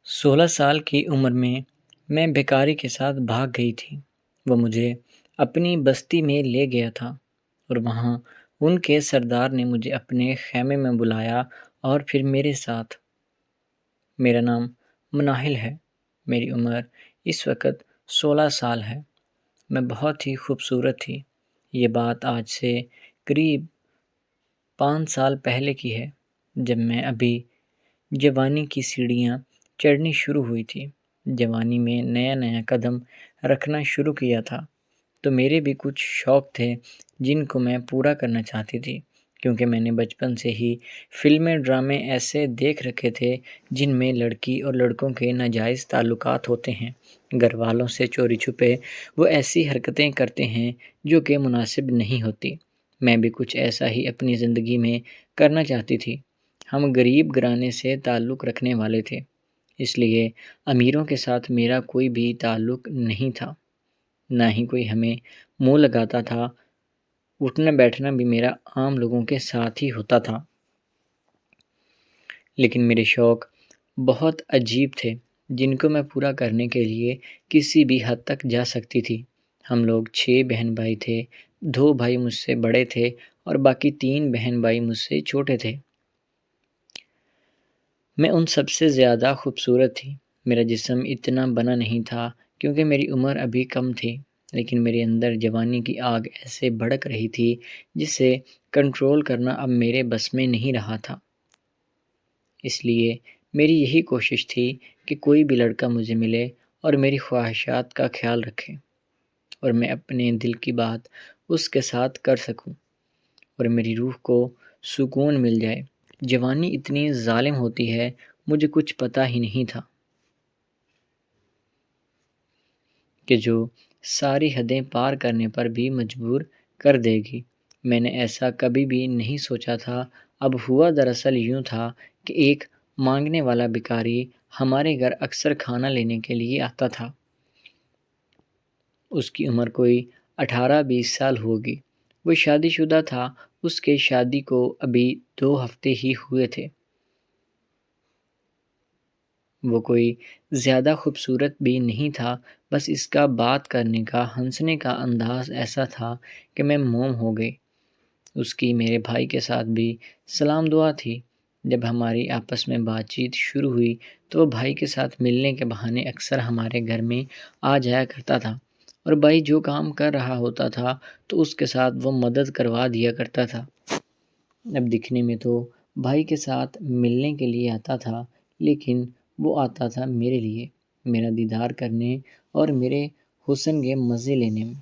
16 سال کی عمر میں میں بیکاری کے ساتھ بھاگ گئی تھی۔ وہ مجھے اپنی بستی میں لے گیا تھا اور وہاں ان کے سردار نے مجھے اپنے خیمے میں بلایا اور پھر میرے ساتھ۔ میرا نام مناہل ہے۔ میری عمر اس وقت 16 سال ہے۔ میں بہت ہی خوبصورت تھی۔ یہ بات آج سے قریب 5 سال پہلے کی ہے، جب میں ابھی جوانی کی سیڑھیاں چڑھنی شروع ہوئی تھی۔ جوانی میں نیا نیا قدم رکھنا شروع کیا تھا، تو میرے بھی کچھ شوق تھے جن کو میں پورا کرنا چاہتی تھی، کیونکہ میں نے بچپن سے ہی فلمیں ڈرامے ایسے دیکھ رکھے تھے جن میں لڑکی اور لڑکوں کے ناجائز تعلقات ہوتے ہیں۔ گھر والوں سے چوری چھپے وہ ایسی حرکتیں کرتے ہیں جو کہ مناسب نہیں ہوتی۔ میں بھی کچھ ایسا ہی اپنی زندگی میں کرنا چاہتی تھی۔ ہم غریب گھرانے سے تعلق رکھنے والے تھے، اس لیے امیروں کے ساتھ میرا کوئی بھی تعلق نہیں تھا، نہ ہی کوئی ہمیں منہ لگاتا تھا۔ اٹھنا بیٹھنا بھی میرا عام لوگوں کے ساتھ ہی ہوتا تھا۔ لیکن میرے شوق بہت عجیب تھے جن کو میں پورا کرنے کے لیے کسی بھی حد تک جا سکتی تھی۔ ہم لوگ 6 بہن بھائی تھے۔ 2 بھائی مجھ سے بڑے تھے اور باقی 3 بہن بھائی مجھ سے چھوٹے تھے۔ میں ان سب سے زیادہ خوبصورت تھی۔ میرا جسم اتنا بنا نہیں تھا کیونکہ میری عمر ابھی کم تھی، لیکن میرے اندر جوانی کی آگ ایسے بھڑک رہی تھی جسے کنٹرول کرنا اب میرے بس میں نہیں رہا تھا۔ اس لیے میری یہی کوشش تھی کہ کوئی بھی لڑکا مجھے ملے اور میری خواہشات کا خیال رکھے اور میں اپنے دل کی بات اس کے ساتھ کر سکوں اور میری روح کو سکون مل جائے۔ جوانی اتنی ظالم ہوتی ہے، مجھے کچھ پتہ ہی نہیں تھا کہ جو ساری حدیں پار کرنے پر بھی مجبور کر دے گی۔ میں نے ایسا کبھی بھی نہیں سوچا تھا۔ اب ہوا دراصل یوں تھا کہ ایک مانگنے والا بھکاری ہمارے گھر اکثر کھانا لینے کے لیے آتا تھا۔ اس کی عمر کوئی 18-20 سال ہوگی۔ وہ شادی شدہ تھا۔ اس کے شادی کو ابھی 2 ہفتے ہی ہوئے تھے۔ وہ کوئی زیادہ خوبصورت بھی نہیں تھا، بس اس کا بات کرنے کا، ہنسنے کا انداز ایسا تھا کہ میں موم ہو گئی۔ اس کی میرے بھائی کے ساتھ بھی سلام دعا تھی۔ جب ہماری آپس میں بات چیت شروع ہوئی تو وہ بھائی کے ساتھ ملنے کے بہانے اکثر ہمارے گھر میں آ جایا کرتا تھا، اور بھائی جو کام کر رہا ہوتا تھا تو اس کے ساتھ وہ مدد کروا دیا کرتا تھا۔ اب دکھنے میں تو بھائی کے ساتھ ملنے کے لیے آتا تھا، لیکن وہ آتا تھا میرے لیے، میرا دیدار کرنے اور میرے حسن کے مزے لینے میں۔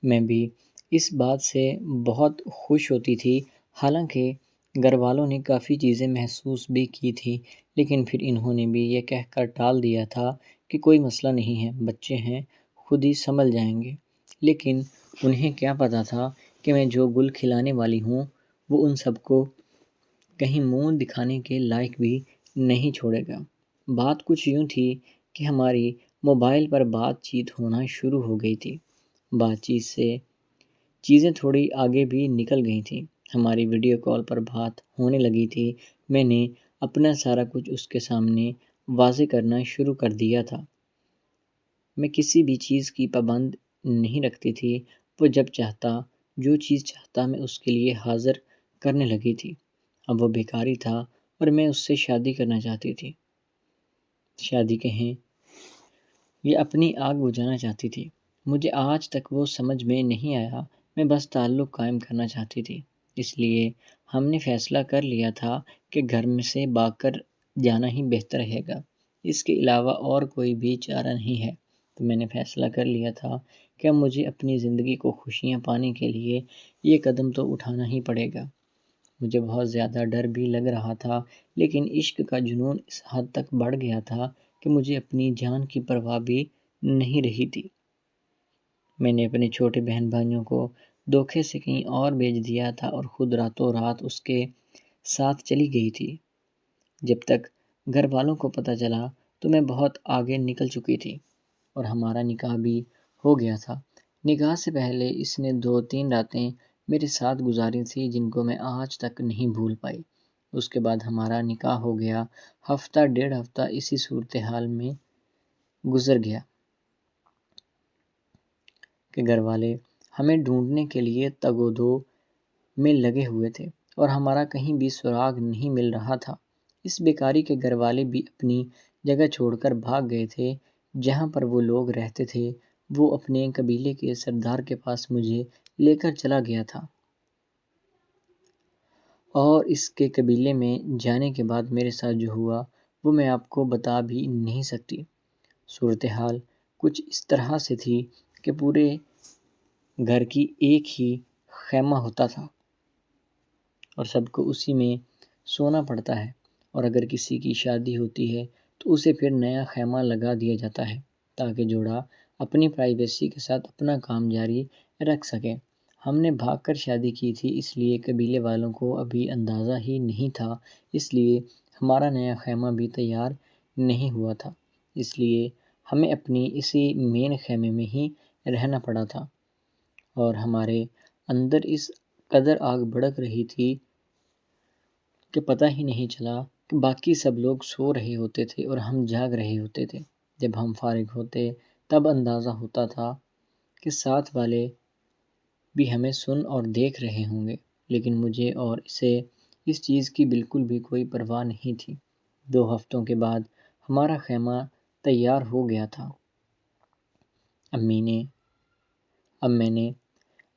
میں بھی اس بات سے بہت خوش ہوتی تھی، حالانکہ گھر والوں نے کافی چیزیں محسوس بھی کی تھی، لیکن پھر انہوں نے بھی یہ کہہ کر ٹال دیا تھا کہ کوئی مسئلہ نہیں ہے، بچے ہیں، خود ہی سنبھل جائیں گے۔ لیکن انہیں کیا پتہ تھا کہ میں جو گل کھلانے والی ہوں وہ ان سب کو کہیں منہ دکھانے کے لائق بھی نہیں چھوڑے گا۔ بات کچھ یوں تھی کہ ہماری موبائل پر بات چیت ہونا شروع ہو گئی تھی۔ بات چیت سے چیزیں تھوڑی آگے بھی نکل گئی تھیں۔ ہماری ویڈیو کال پر بات ہونے لگی تھی۔ میں نے اپنا سارا کچھ اس کے سامنے واضح کرنا شروع کر دیا تھا۔ میں کسی بھی چیز کی پابند نہیں رکھتی تھی۔ وہ جب چاہتا، جو چیز چاہتا، میں اس کے لیے حاضر کرنے لگی تھی۔ اب وہ بیکاری تھا اور میں اس سے شادی کرنا چاہتی تھی۔ شادی کہیں یہ اپنی آگ بجھانا چاہتی تھی۔ مجھے آج تک وہ سمجھ میں نہیں آیا۔ میں بس تعلق قائم کرنا چاہتی تھی۔ اس لیے ہم نے فیصلہ کر لیا تھا کہ گھر میں سے بھاگ کر جانا ہی بہتر رہے گا۔ اس کے علاوہ اور کوئی بھی چارہ نہیں ہے۔ تو میں نے فیصلہ کر لیا تھا کہ اب مجھے اپنی زندگی کو خوشیاں پانے کے لیے یہ قدم تو اٹھانا ہی پڑے گا۔ مجھے بہت زیادہ ڈر بھی لگ رہا تھا، لیکن عشق کا جنون اس حد تک بڑھ گیا تھا کہ مجھے اپنی جان کی پرواہ بھی نہیں رہی تھی۔ میں نے اپنے چھوٹے بہن بھائیوں کو دھوکے سے کہیں اور بھیج دیا تھا اور خود راتوں رات اس کے ساتھ چلی گئی تھی۔ جب تک گھر والوں کو پتہ چلا تو میں بہت آگے نکل چکی تھی اور ہمارا نکاح بھی ہو گیا تھا۔ نکاح سے پہلے اس نے 2-3 راتیں میرے ساتھ گزاری تھی جن کو میں آج تک نہیں بھول پائی۔ اس کے بعد ہمارا نکاح ہو گیا۔ ہفتہ ڈیڑھ ہفتہ اسی صورتحال میں گزر گیا کہ گھر والے ہمیں ڈھونڈنے کے لیے تگ و دو میں لگے ہوئے تھے اور ہمارا کہیں بھی سراغ نہیں مل رہا تھا۔ اس بیکاری کے گھر والے بھی اپنی جگہ چھوڑ کر بھاگ گئے تھے جہاں پر وہ لوگ رہتے تھے۔ وہ اپنے قبیلے کے سردار کے پاس مجھے لے کر چلا گیا تھا اور اس کے قبیلے میں جانے کے بعد میرے ساتھ جو ہوا وہ میں آپ کو بتا بھی نہیں سکتی۔ صورتحال کچھ اس طرح سے تھی کہ پورے گھر کی ایک ہی خیمہ ہوتا تھا اور سب کو اسی میں سونا پڑتا ہے، اور اگر کسی کی شادی ہوتی ہے تو اسے پھر نیا خیمہ لگا دیا جاتا ہے تاکہ جوڑا اپنی پرائیویسی کے ساتھ اپنا کام جاری رکھ سکے۔ ہم نے بھاگ کر شادی کی تھی، اس لیے قبیلے والوں کو ابھی اندازہ ہی نہیں تھا، اس لیے ہمارا نیا خیمہ بھی تیار نہیں ہوا تھا، اس لیے ہمیں اپنی اسی مین خیمے میں ہی رہنا پڑا تھا، اور ہمارے اندر اس قدر آگ بھڑک رہی تھی کہ پتہ ہی نہیں چلا کہ باقی سب لوگ سو رہے ہوتے تھے اور ہم جاگ رہے ہوتے تھے۔ جب ہم فارغ ہوتے تب اندازہ ہوتا تھا کہ ساتھ والے بھی ہمیں سن اور دیکھ رہے ہوں گے، لیکن مجھے اور اسے اس چیز کی بالکل بھی کوئی پرواہ نہیں تھی۔ 2 ہفتوں کے بعد ہمارا خیمہ تیار ہو گیا تھا۔ اب میں نے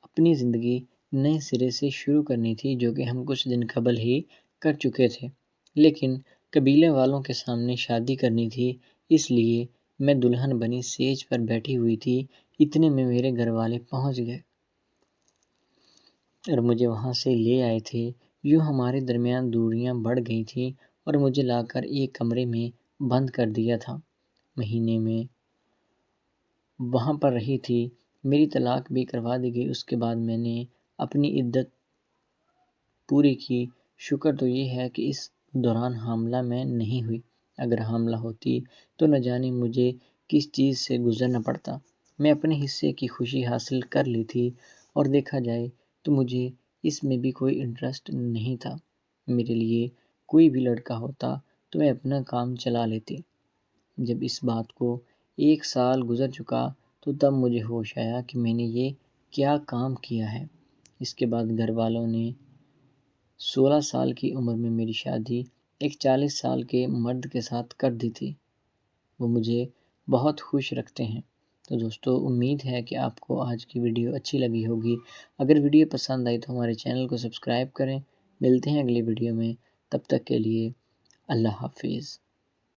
اپنی زندگی نئے سرے سے شروع کرنی تھی، جو کہ ہم کچھ دن قبل ہی کر چکے تھے، لیکن قبیلے والوں کے سامنے شادی کرنی تھی، اس لیے میں دلہن بنی سیج پر بیٹھی ہوئی تھی، اتنے میں میرے گھر والے پہنچ گئے اور مجھے وہاں سے لے آئے تھے۔ یوں ہمارے درمیان دوریاں بڑھ گئی تھیں اور مجھے لا کر ایک کمرے میں بند کر دیا تھا۔ مہینے میں وہاں پر رہی تھی، میری طلاق بھی کروا دی گئی۔ اس کے بعد میں نے اپنی عدت پوری کی۔ شکر تو یہ ہے کہ اس دوران حاملہ میں نہیں ہوئی، اگر حاملہ ہوتی تو نہ جانے مجھے کس چیز سے گزرنا پڑتا۔ میں اپنے حصے کی خوشی حاصل کر لی تھی، اور دیکھا جائے تو مجھے اس میں بھی کوئی انٹرسٹ نہیں تھا۔ میرے لیے کوئی بھی لڑکا ہوتا تو میں اپنا کام چلا لیتی۔ جب اس بات کو 1 سال گزر چکا تو تب مجھے ہوش آیا کہ میں نے یہ کیا کام کیا ہے۔ اس کے بعد گھر والوں نے 16 سال کی عمر میں میری شادی ایک 40 سال کے مرد کے ساتھ کر دی تھی۔ وہ مجھے بہت خوش رکھتے ہیں۔ تو دوستو، امید ہے کہ آپ کو آج کی ویڈیو اچھی لگی ہوگی۔ اگر ویڈیو پسند آئی تو ہمارے چینل کو سبسکرائب کریں۔ ملتے ہیں اگلی ویڈیو میں، تب تک کے لیے اللہ حافظ۔